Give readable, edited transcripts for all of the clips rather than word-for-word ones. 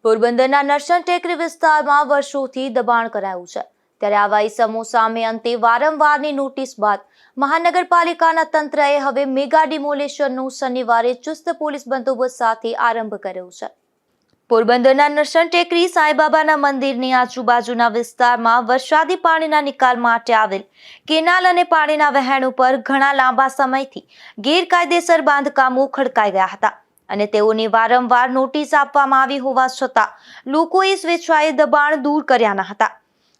પોરબંદરના નરસણ ટેકરી વિસ્તારમાં વર્ષોથી દબાણ કરાયું છે, ત્યારે આવા ઇસમો સામે અંતે વારંવારની નોટિસ બાદ મહાનગરપાલિકાના તંત્રએ હવે મેગા ડિમોલેશનનો શનિવારે ચુસ્ત પોલીસ બંદોબસ્ત સાથે આરંભ કર્યો છે। પોરબંદરના નરસણ ટેકરી સાંઈબાબાના મંદિરની આજુબાજુના વિસ્તારમાં વરસાદી પાણીના નિકાલ માટે આવેલ કેનાલ અને પાણીના વહેણ ઉપર ઘણા લાંબા સમયથી ગેરકાયદેસર બાંધકામો ખડકાઈ ગયા હતા અને તેઓને વારંવાર નોટિસ આપવામાં આવી હોવા છતાં લોકોએ સ્વેચ્છાએ દબાણ દૂર કર્યા ન હતા।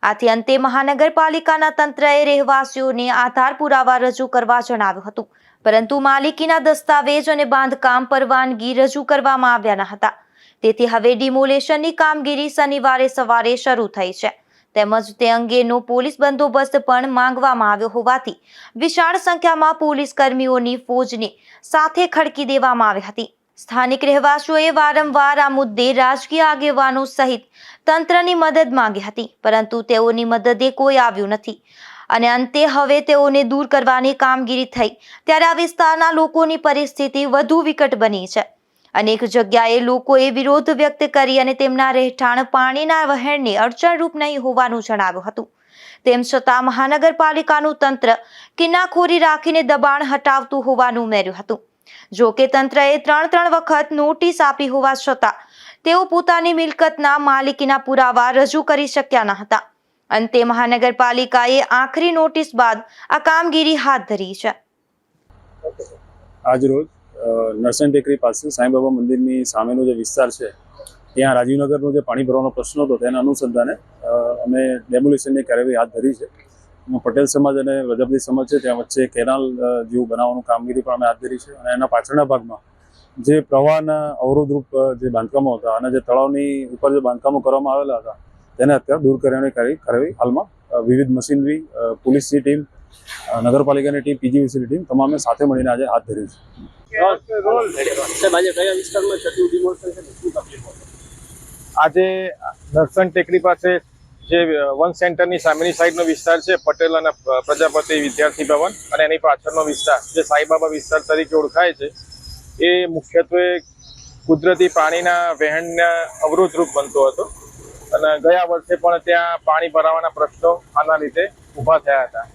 આથી અંતે મહાનગરપાલિકાના તંત્રએ રહેવાસીઓને આધાર પુરાવા રજૂ કરવા જણાવ્યું હતું, પરંતુ માલિકીના દસ્તાવેજ અને બાંધકામ પરવાનગી રજૂ કરવામાં આવ્યા ન હતા। તેથી હવે ડિમોલેશનની કામગીરી શનિવારે સવારે શરૂ થઈ છે, તેમજ તે અંગેનો પોલીસ બંદોબસ્ત પણ માંગવામાં આવ્યો હોવાથી વિશાળ સંખ્યામાં પોલીસ કર્મીઓની ફોજને સાથે ખડકી દેવામાં આવી હતી। સ્થાનિક રહેવાસીઓએ વારંવાર આ મુદ્દે રાજકીય આગેવાનો સહિત તંત્રની મદદ માંગી હતી, પરંતુ તેઓની મદદે કોઈ આવ્યું નથી અને અંતે હવે તેઓને દૂર કરવાની કામગીરી થઈ ત્યારે આ વિસ્તારના લોકોની પરિસ્થિતિ વધુ વિકટ બની છે। અનેક જગ્યાએ લોકોએ વિરોધ વ્યક્ત કરી અને તેમના રહેઠાણ પાણીના વહેણને અડચણરૂપ નહીં હોવાનું જણાવ્યું હતું। તેમ છતાં મહાનગરપાલિકાનું તંત્ર કિનાખોરી રાખીને દબાણ હટાવતું હોવાનું ઉમેર્યું હતું। જો કે તંત્રએ ત્રણ વખત નોટિસ આપી હોવા છતાં તેઓ પોતાની મિલકતના માલિકીના પુરાવા રજૂ કરી શક્યા ન હતા। અંતે મહાનગરપાલિકાએ આખરી નોટિસ બાદ આ કામગીરી હાથ ધરી છે। આજરોજ નરસણ ટેકરી પાસે સાંઈબાબા મંદિરની સામેનો જે વિસ્તાર છે ત્યાં રાજીવનગરનો જે પાણી ભરવાનો પ્રશ્ન હતો તેના અનુસંધાને અમે ડેમોલિશનની કાર્યવાહી હાથ ધરી છે। પટેલ સમાજ અને પ્રજાપતિ સમાજ છે ત્યાં વચ્ચે કેનાલ જેવું બનાવવાનું કામગીરી પણ અમે હાથ ધરી છે અને એના પાછળના ભાગમાં જે પ્રવાહના અવરોધરૂપ જે બાંધકામો હતા અને જે તળાવની ઉપર જે બાંધકામો કરવામાં આવેલા હતા તેને અત્યારે દૂર કરવાની કાર્યવાહી હાલમાં વિવિધ મશીનરી, પોલીસની ટીમ, નગરપાલિકાની ટીમ, પીજીવીસીની ટીમ તમામે સાથે મળીને આજે હાથ ધરી છે। આજે નરસણ ટેકરી પાસે જે વન સેન્ટરની સામેની સાઈડનો વિસ્તાર છે, પટેલ અને પ્રજાપતિ વિદ્યાર્થી ભવન, અને એની પાછળનો વિસ્તાર જે સાંઈબાબા વિસ્તાર તરીકે ઓળખાય છે, એ મુખ્યત્વે કુદરતી પાણીના વહેણના અવરોધરૂપ બનતો હતો અને ગયા વર્ષે પણ ત્યાં પાણી ભરાવાના પ્રશ્નો આના લીધે ઊભા થયા હતા।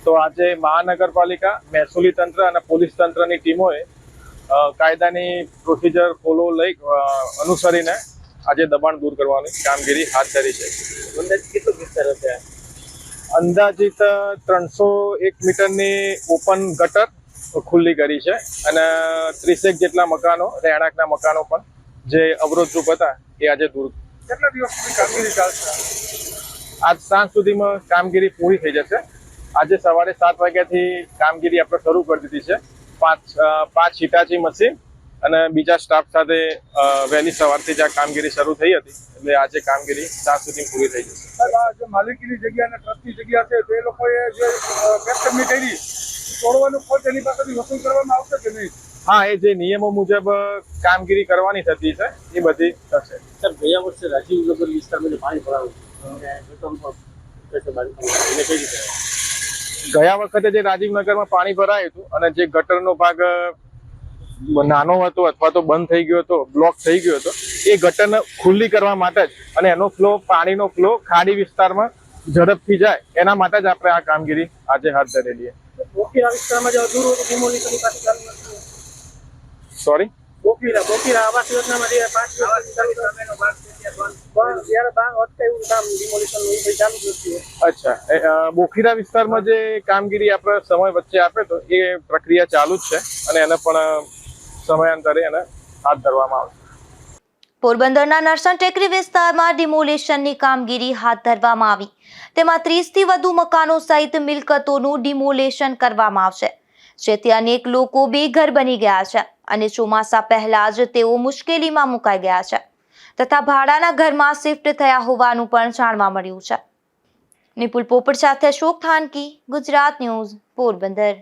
તો આજે મહાનગરપાલિકા, મહેસૂલી તંત્ર અને પોલીસ તંત્રની ટીમોએ કાયદાની પ્રોસિજર અનુસરીને આજે દબાણ દૂર કરવાની કામગીરી હાથ ધરી છે। અંદાજિત કેટલો વિસ્તાર હશે? અંદાજિત 301 મીટરની ઓપન ગટર ખુલ્લી કરી છે અને 30 જેટલા મકાનો, રહેણાંકના મકાનો પણ જે અવરોધરૂપ હતા એ આજે દૂર। કેટલા દિવસ સુધી કામગીરી ચાલશે? આજ સાંજ સુધીમાં કામગીરી પૂરી થઈ જશે। આજે સવારે 7 વાગ્યાથી કામગીરી આપણે શરૂ કરી દીધી છે। પાંચ હિટાચી મશીન અને બીજા સ્ટાફ સાથે વહેલી સવારથી જ આ કામગીરી શરૂ થઈ હતી, એટલે આજે કામગીરી સાંજ સુધી પૂરી થઈ જશે। જે માલિકીની જગ્યા અને ટ્રસ્ટની જગ્યા છે તે લોકોએ જે પેસ્ટમની કરી તોડવાનું ખોટ એની પાસેથી વસૂલ કરવામાં આવશે કે નહીં? હા, એ જે નિયમો મુજબ કામગીરી કરવાની થતી છે એ બધી થશે। સર, ગયા વર્ષે રાજીવનગર વિસ્તારમાં પાણી ભરાયું ગયા વખતે જે રાજીવનગરમાં પાણી ભરાયું હતું અને જે ગટરનો ભાગ નાનો હતો અથવા તો બંધ થઈ ગયો હતો, બ્લોક થઈ ગયો હતો, એ ગટરને ખુલ્લી કરવા માટે જ અને એનો ફ્લો, પાણીનો ફ્લો ખાડી વિસ્તારમાં ઝડપથી જાય એના માટે જ આપણે આ કામગીરી આજે હાથ ધરેલી છે। બોકીરા વિસ્તારમાં જે અધૂરું હતું ડિમોલિશનની પાસે ચાલુ નથી? સોરી, બોકીરા આવાસ યોજનામાં જે 5 વર્ષ ચાલુ સામેનો ભાગ છે ત્યાં જ્યારે ભાગ અટકાયું કામ ડિમોલિશનનું એ ચાલુ જ નથી। અચ્છા, બોખીરા વિસ્તારમાં જે કામગીરી આપણે સમય વચ્ચે આપે તો એ પ્રક્રિયા ચાલુ જ છે અને એને પણ સમયાંતરે એને હાથ ધરવામાં આવશે। પોરબંદરના નરસણ ટેકરી વિસ્તારમાં ડિમોલેશનની કામગીરી હાથ ધરવામાં આવી, તેમાં 30થી વધુ મકાનો સહિત મિલકતોનું ડિમોલેશન કરવામાં આવશે, જેથી અનેક લોકો બેઘર બની ગયા છે અને ચોમાસા પહેલા જ તેઓ મુશ્કેલીમાં મુકાઈ ગયા છે તથા ભાડાના ઘરમાં શિફ્ટ થયા હોવાનું પણ જાણવા મળ્યું છે। નિપુલ પોપટ સાથે અશોક થાનકી, ગુજરાત ન્યૂઝ, પોરબંદર।